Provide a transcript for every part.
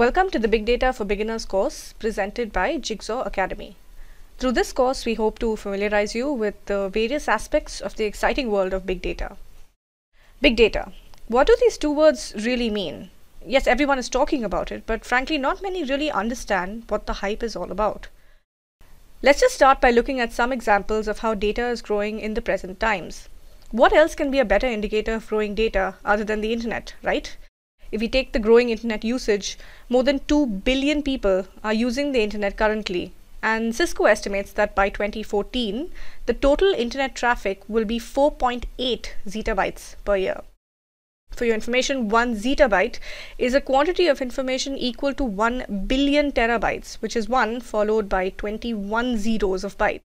Welcome to the Big Data for Beginners course presented by Jigsaw Academy. Through this course, we hope to familiarize you with the various aspects of the exciting world of big data. Big data. What do these two words really mean? Yes, everyone is talking about it, but frankly, not many really understand what the hype is all about. Let's just start by looking at some examples of how data is growing in the present times. What else can be a better indicator of growing data other than the internet, right? If we take the growing internet usage, more than 2 billion people are using the internet currently, and Cisco estimates that by 2014, the total internet traffic will be 4.8 zettabytes per year. For your information, 1 zettabyte is a quantity of information equal to 1 billion terabytes, which is 1 followed by 21 zeros of bytes.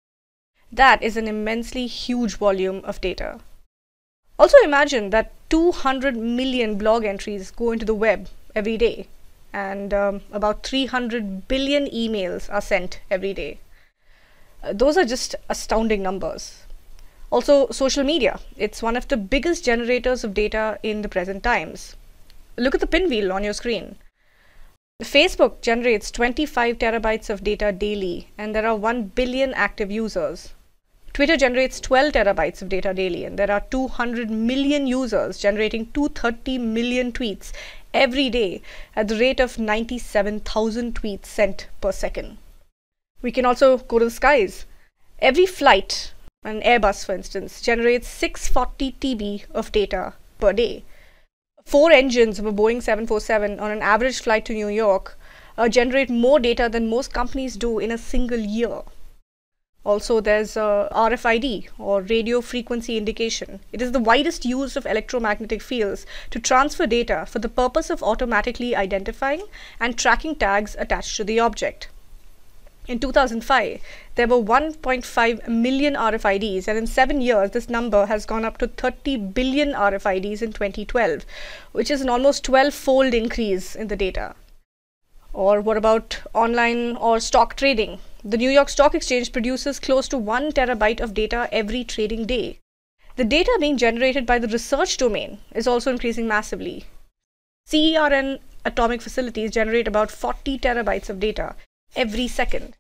That is an immensely huge volume of data. Also imagine that 200 million blog entries go into the web every day, and about 300 billion emails are sent every day. Those are just astounding numbers. Also, social media. It's one of the biggest generators of data in the present times. Look at the pinwheel on your screen. Facebook generates 25 terabytes of data daily, and there are 1 billion active users. Twitter generates 12 terabytes of data daily, and there are 200 million users generating 230 million tweets every day at the rate of 97,000 tweets sent per second. We can also go to the skies. Every flight, an Airbus for instance, generates 640 TB of data per day. 4 engines of a Boeing 747 on an average flight to New York generate more data than most companies do in a single year. Also, there's RFID, or radio frequency indication. It is the widest use of electromagnetic fields to transfer data for the purpose of automatically identifying and tracking tags attached to the object. In 2005, there were 1.5 million RFIDs, and in 7 years, this number has gone up to 30 billion RFIDs in 2012, which is an almost 12-fold increase in the data. Or what about online or stock trading? The New York Stock Exchange produces close to 1 terabyte of data every trading day. The data being generated by the research domain is also increasing massively. CERN atomic facilities generate about 40 terabytes of data every second.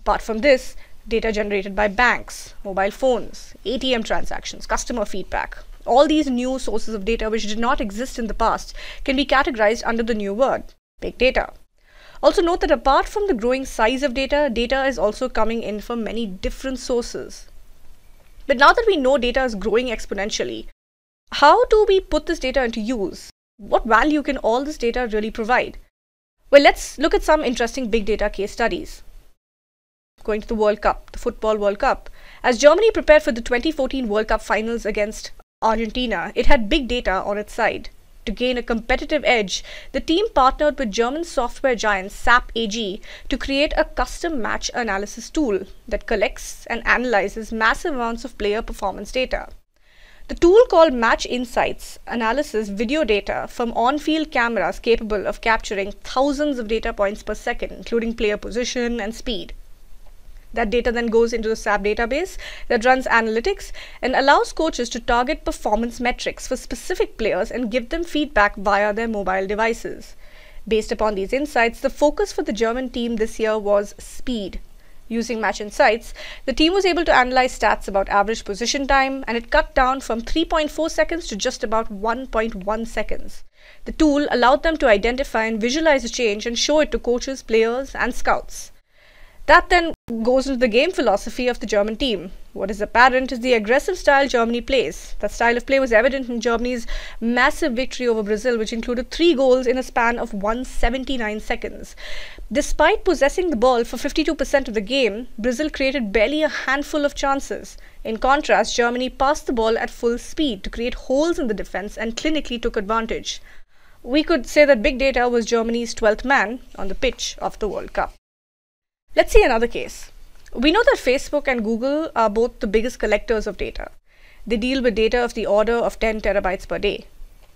Apart from this, data generated by banks, mobile phones, ATM transactions, customer feedback, all these new sources of data which did not exist in the past can be categorized under the new word, big data. Also note that apart from the growing size of data, data is also coming in from many different sources. But now that we know data is growing exponentially, how do we put this data into use? What value can all this data really provide? Well, let's look at some interesting big data case studies. Going to the World Cup, the Football World Cup. As Germany prepared for the 2014 World Cup finals against Argentina, it had big data on its side. To gain a competitive edge, the team partnered with German software giant SAP AG to create a custom match analysis tool that collects and analyzes massive amounts of player performance data. The tool called Match Insights analyzes video data from on-field cameras capable of capturing thousands of data points per second, including player position and speed. That data then goes into the SAP database that runs analytics and allows coaches to target performance metrics for specific players and give them feedback via their mobile devices. Based upon these insights, the focus for the German team this year was speed. Using Match Insights, the team was able to analyze stats about average position time, and it cut down from 3.4 seconds to just about 1.1 seconds. The tool allowed them to identify and visualize the change and show it to coaches, players, and scouts. That then goes into the game philosophy of the German team. What is apparent is the aggressive style Germany plays. That style of play was evident in Germany's massive victory over Brazil, which included 3 goals in a span of 179 seconds. Despite possessing the ball for 52% of the game, Brazil created barely a handful of chances. In contrast, Germany passed the ball at full speed to create holes in the defense and clinically took advantage. We could say that big data was Germany's 12th man on the pitch of the World Cup. Let's see another case. We know that Facebook and Google are both the biggest collectors of data. They deal with data of the order of 10 terabytes per day.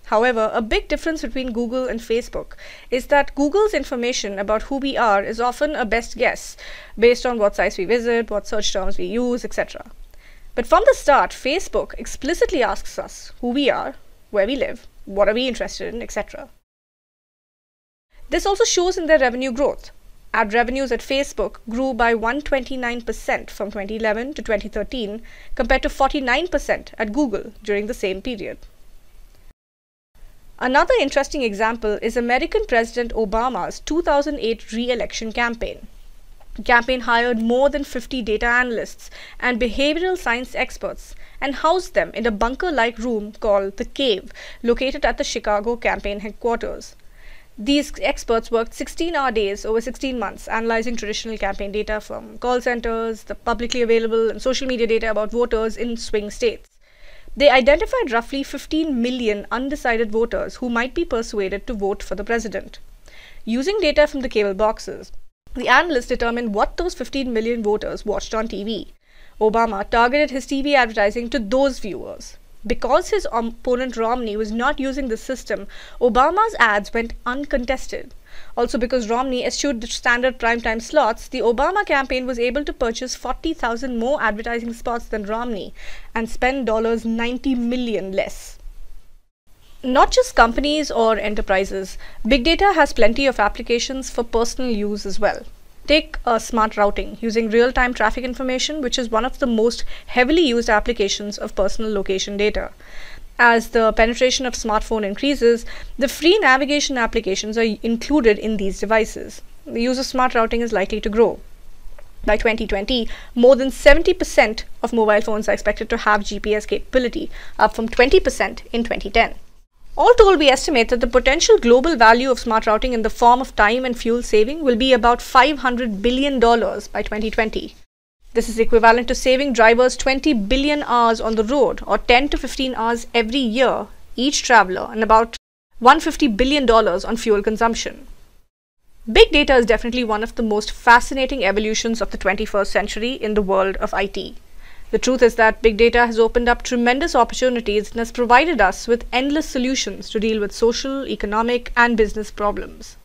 However, a big difference between Google and Facebook is that Google's information about who we are is often a best guess based on what sites we visit, what search terms we use, etc. But from the start, Facebook explicitly asks us who we are, where we live, what are we interested in, etc. This also shows in their revenue growth. Ad revenues at Facebook grew by 129% from 2011 to 2013 compared to 49% at Google during the same period. Another interesting example is American President Obama's 2008 re-election campaign. The campaign hired more than 50 data analysts and behavioral science experts and housed them in a bunker-like room called The Cave, located at the Chicago campaign headquarters. These experts worked 16-hour days over 16 months, analyzing traditional campaign data from call centers, the publicly available and social media data about voters in swing states. They identified roughly 15 million undecided voters who might be persuaded to vote for the president. Using data from the cable boxes, the analysts determined what those 15 million voters watched on TV. Obama targeted his TV advertising to those viewers. Because his opponent Romney was not using the system, Obama's ads went uncontested. Also, because Romney eschewed the standard primetime slots, the Obama campaign was able to purchase 40,000 more advertising spots than Romney and spend $90 million less. Not just companies or enterprises, big data has plenty of applications for personal use as well. Take smart routing using real-time traffic information, which is one of the most heavily used applications of personal location data. As the penetration of smartphone increases, the free navigation applications are included in these devices. The use of smart routing is likely to grow. By 2020, more than 70% of mobile phones are expected to have GPS capability, up from 20% in 2010. All told, we estimate that the potential global value of smart routing in the form of time and fuel saving will be about $500 billion by 2020. This is equivalent to saving drivers 20 billion hours on the road, or 10 to 15 hours every year, each traveler, and about $150 billion on fuel consumption. Big data is definitely one of the most fascinating evolutions of the 21st century in the world of IT. The truth is that big data has opened up tremendous opportunities and has provided us with endless solutions to deal with social, economic, and business problems.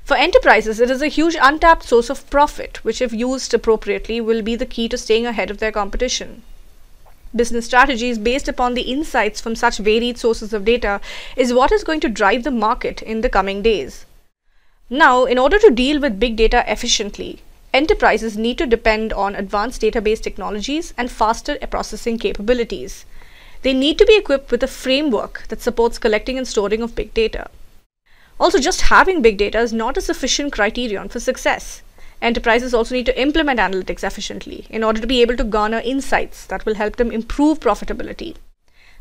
For enterprises, it is a huge untapped source of profit, which if used appropriately will be the key to staying ahead of their competition. Business strategies based upon the insights from such varied sources of data is what is going to drive the market in the coming days. Now, in order to deal with big data efficiently, enterprises need to depend on advanced database technologies and faster processing capabilities. They need to be equipped with a framework that supports collecting and storing of big data. Also, just having big data is not a sufficient criterion for success. Enterprises also need to implement analytics efficiently in order to be able to garner insights that will help them improve profitability.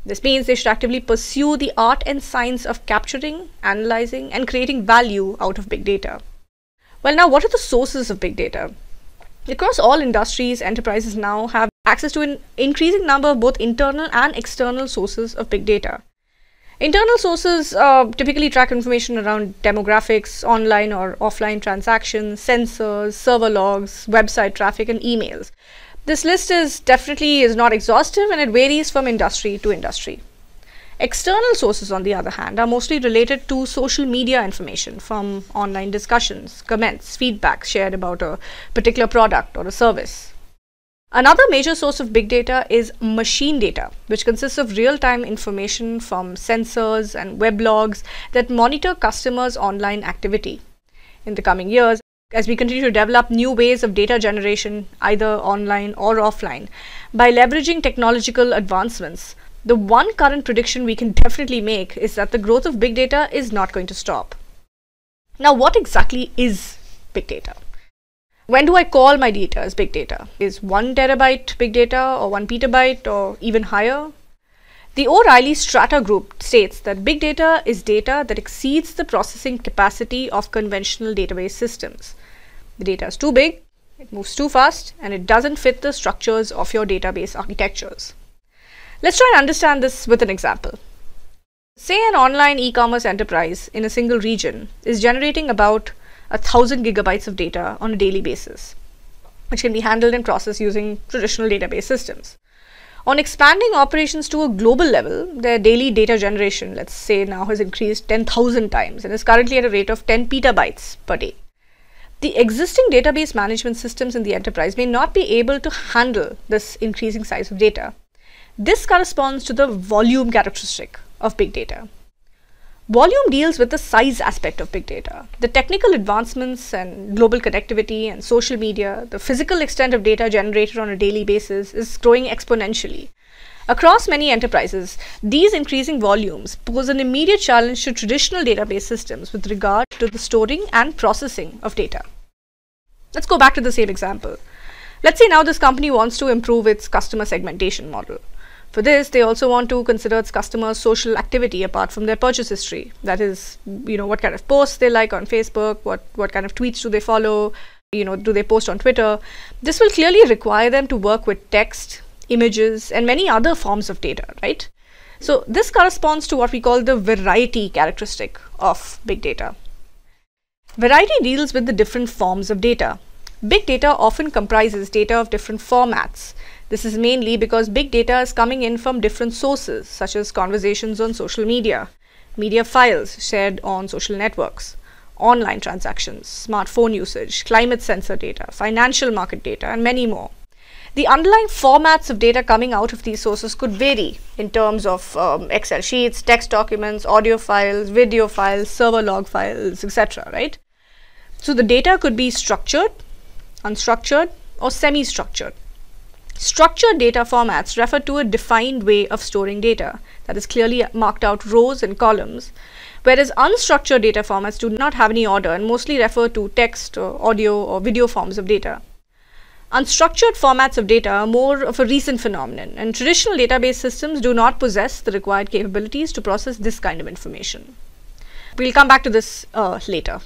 This means they should actively pursue the art and science of capturing, analyzing, and creating value out of big data. Well, now, what are the sources of big data? Across all industries, enterprises now have access to an increasing number of both internal and external sources of big data. Internal sources typically track information around demographics, online or offline transactions, sensors, server logs, website traffic, and emails. This list is not exhaustive, and it varies from industry to industry. External sources, on the other hand, are mostly related to social media information from online discussions, comments, feedback shared about a particular product or a service. Another major source of big data is machine data, which consists of real-time information from sensors and weblogs that monitor customers' online activity. In the coming years, as we continue to develop new ways of data generation, either online or offline, by leveraging technological advancements, the one current prediction we can definitely make is that the growth of big data is not going to stop. Now, what exactly is big data? When do I call my data as big data? Is 1 terabyte big data, or 1 petabyte, or even higher? The O'Reilly Strata Group states that big data is data that exceeds the processing capacity of conventional database systems. The data is too big, it moves too fast, and it doesn't fit the structures of your database architectures. Let's try and understand this with an example. Say an online e-commerce enterprise in a single region is generating about 1,000 gigabytes of data on a daily basis, which can be handled and processed using traditional database systems. On expanding operations to a global level, their daily data generation, let's say, now has increased 10,000 times and is currently at a rate of 10 petabytes per day. The existing database management systems in the enterprise may not be able to handle this increasing size of data. This corresponds to the volume characteristic of big data. Volume deals with the size aspect of big data. The technical advancements and global connectivity and social media, the physical extent of data generated on a daily basis is growing exponentially. Across many enterprises, these increasing volumes pose an immediate challenge to traditional database systems with regard to the storing and processing of data. Let's go back to the same example. Let's say now this company wants to improve its customer segmentation model. For this, they also want to consider its customers' social activity apart from their purchase history. That is, what kind of posts they like on Facebook, what kind of tweets do they follow, do they post on Twitter. This will clearly require them to work with text, images, and many other forms of data, right? So this corresponds to what we call the variety characteristic of big data. Variety deals with the different forms of data. Big data often comprises data of different formats. This is mainly because big data is coming in from different sources, such as conversations on social media, media files shared on social networks, online transactions, smartphone usage, climate sensor data, financial market data, and many more. The underlying formats of data coming out of these sources could vary in terms of Excel sheets, text documents, audio files, video files, server log files, etc., right? So the data could be structured, unstructured, or semi-structured. Structured data formats refer to a defined way of storing data that is clearly marked out rows and columns, whereas unstructured data formats do not have any order and mostly refer to text, or audio, or video forms of data. Unstructured formats of data are more of a recent phenomenon, and traditional database systems do not possess the required capabilities to process this kind of information. We'll come back to this later.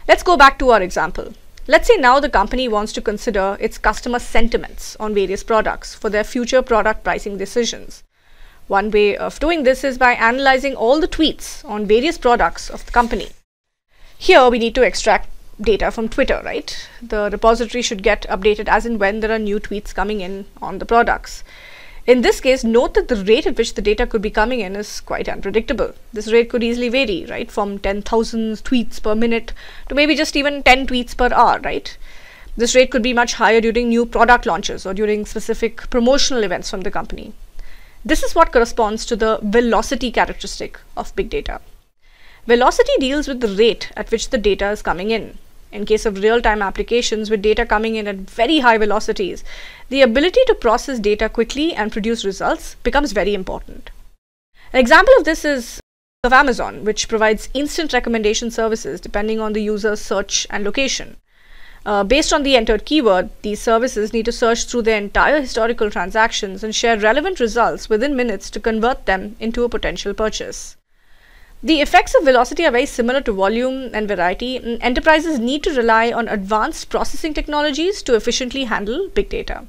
Let's go back to our example. Let's say now the company wants to consider its customer sentiments on various products for their future product pricing decisions. One way of doing this is by analyzing all the tweets on various products of the company. Here we need to extract data from Twitter, right? The repository should get updated as and when there are new tweets coming in on the products. In this case, note that the rate at which the data could be coming in is quite unpredictable. This rate could easily vary, right? From 10,000 tweets per minute to maybe just even 10 tweets per hour, right? This rate could be much higher during new product launches or during specific promotional events from the company. This is what corresponds to the velocity characteristic of big data. Velocity deals with the rate at which the data is coming in. In case of real-time applications with data coming in at very high velocities, the ability to process data quickly and produce results becomes very important. An example of this is of Amazon, which provides instant recommendation services depending on the user's search and location. Based on the entered keyword, these services need to search through their entire historical transactions and share relevant results within minutes to convert them into a potential purchase. The effects of velocity are very similar to volume and variety. Enterprises need to rely on advanced processing technologies to efficiently handle big data.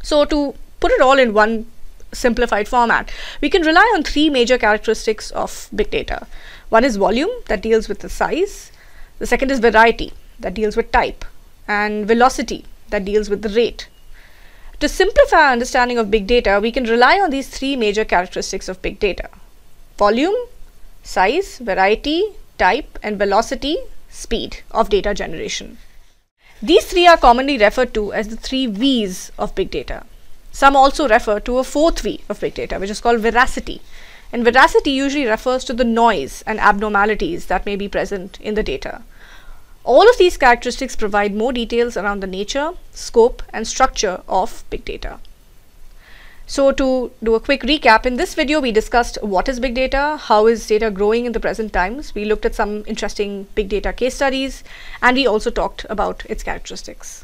So to put it all in one simplified format, we can rely on three major characteristics of big data. One is volume, that deals with the size. The second is variety, that deals with type. And velocity, that deals with the rate. To simplify our understanding of big data, we can rely on these three major characteristics of big data: volume, size, variety, type, and velocity, speed of data generation. These three are commonly referred to as the three V's of big data. Some also refer to a fourth V of big data, which is called veracity. And veracity usually refers to the noise and abnormalities that may be present in the data. All of these characteristics provide more details around the nature, scope, and structure of big data. So to do a quick recap, in this video we discussed what is big data, how is data growing in the present times, we looked at some interesting big data case studies, and we also talked about its characteristics.